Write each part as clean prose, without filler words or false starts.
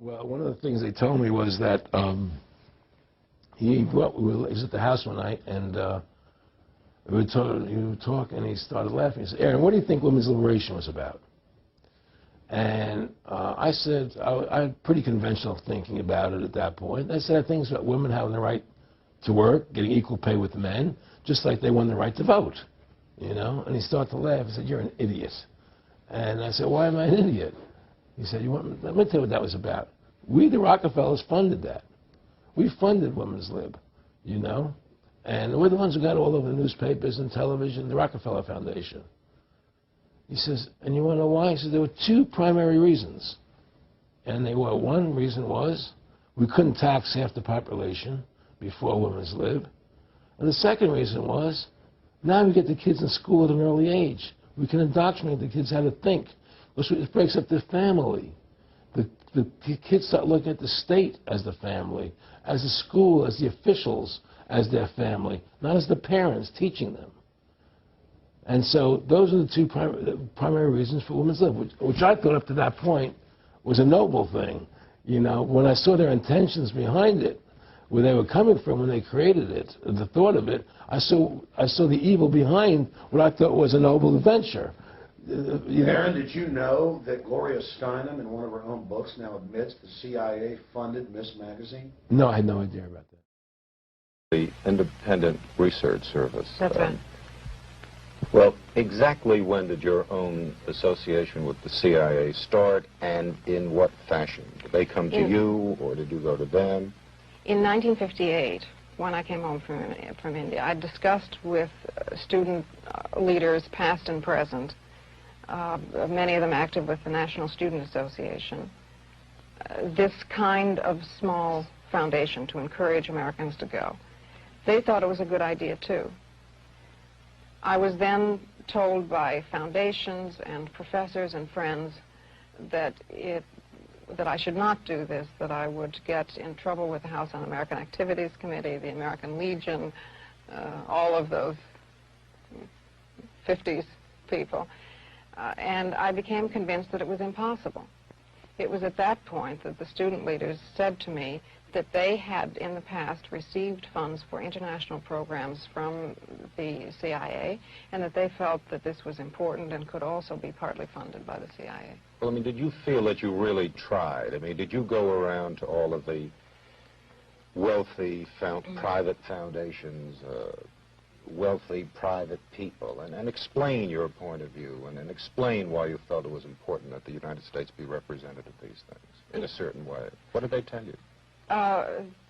Well, one of the things they told me was that he was at the house one night, and he would talk, and he started laughing. He said, "Aaron, what do you think women's liberation was about?" And I said, I had pretty conventional thinking about it at that point. I said, I think it's about women having the right to work, getting equal pay with men, just like they won the right to vote, you know? And he started to laugh. He said, "You're an idiot." And I said, "Why am I an idiot?" He said, let me tell you what that was about. We, the Rockefellers, funded that. We funded Women's Lib, you know? And we're the ones who got all over the newspapers and television, the Rockefeller Foundation. He says, and you want to know why? He says, there were two primary reasons. And they were, one reason was we couldn't tax half the population before Women's Lib. And the second reason was, now we get the kids in school at an early age. We can indoctrinate the kids how to think. It breaks up the family. The kids start looking at the state as the family, as the school, as the officials, as their family, not as the parents teaching them. And so those are the two primary reasons for Women's Lib, which I thought up to that point was a noble thing. You know, when I saw their intentions behind it, where they were coming from when they created it, the thought of it, I saw the evil behind what I thought was a noble adventure. Aaron, did you know that Gloria Steinem, in one of her own books, now admits the CIA funded Miss Magazine? No, I had no idea about that. The Independent Research Service. That's right. Well, exactly when did your own association with the CIA start, and in what fashion? Did they come to you, or did you go to them? In 1958, when I came home from India, I discussed with student leaders, past and present, many of them active with the National Student Association, this kind of small foundation to encourage Americans to go. They thought it was a good idea, too. I was then told by foundations and professors and friends that I should not do this, that I would get in trouble with the House Un-American Activities Committee, the American Legion, all of those 50s people. And I became convinced that it was impossible. It was at that point that the student leaders said to me that they had in the past received funds for international programs from the CIA, and that they felt that this was important and could also be partly funded by the CIA. Well, I mean, did you feel that you really tried? I mean, did you go around to all of the wealthy private foundations, wealthy private people, and explain your point of view, and explain why you felt it was important that the United States be represented at these things in a certain way? What did they tell you?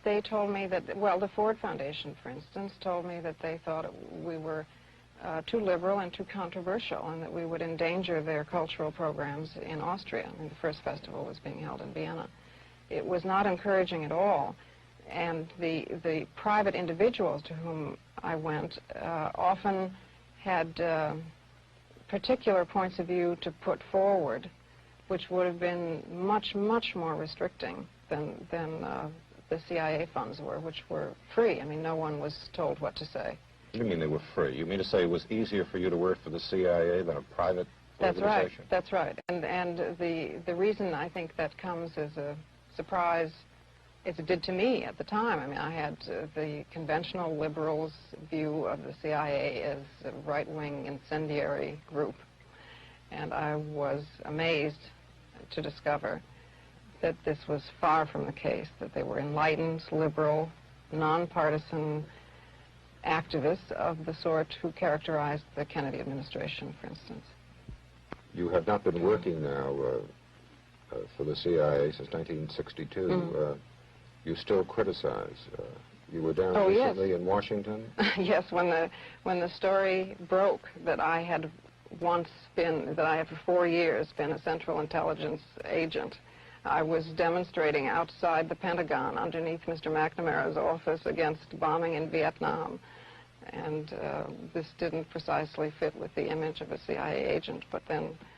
They told me that, well, the Ford Foundation, for instance, told me that they thought we were too liberal and too controversial, and that we would endanger their cultural programs in Austria. I mean, the first festival was being held in Vienna. It was not encouraging at all, and the private individuals to whom I went often had particular points of view to put forward, which would have been much, much more restricting than the CIA funds were, which were free. I mean, no one was told what to say. You mean they were free? You mean to say it was easier for you to work for the CIA than a private organization? That's right. And the reason I think that comes as a surprise, as it did to me at the time. I mean, I had the conventional liberals' view of the CIA as a right-wing incendiary group, and I was amazed to discover that this was far from the case, that they were enlightened, liberal, nonpartisan activists of the sort who characterized the Kennedy administration, for instance. You have not been working now for the CIA since 1962. You still criticize. You were down recently in Washington? Yes, when the story broke that I had once been, that I had for 4 years been a Central Intelligence agent, I was demonstrating outside the Pentagon underneath Mr. McNamara's office against bombing in Vietnam. And this didn't precisely fit with the image of a CIA agent, but then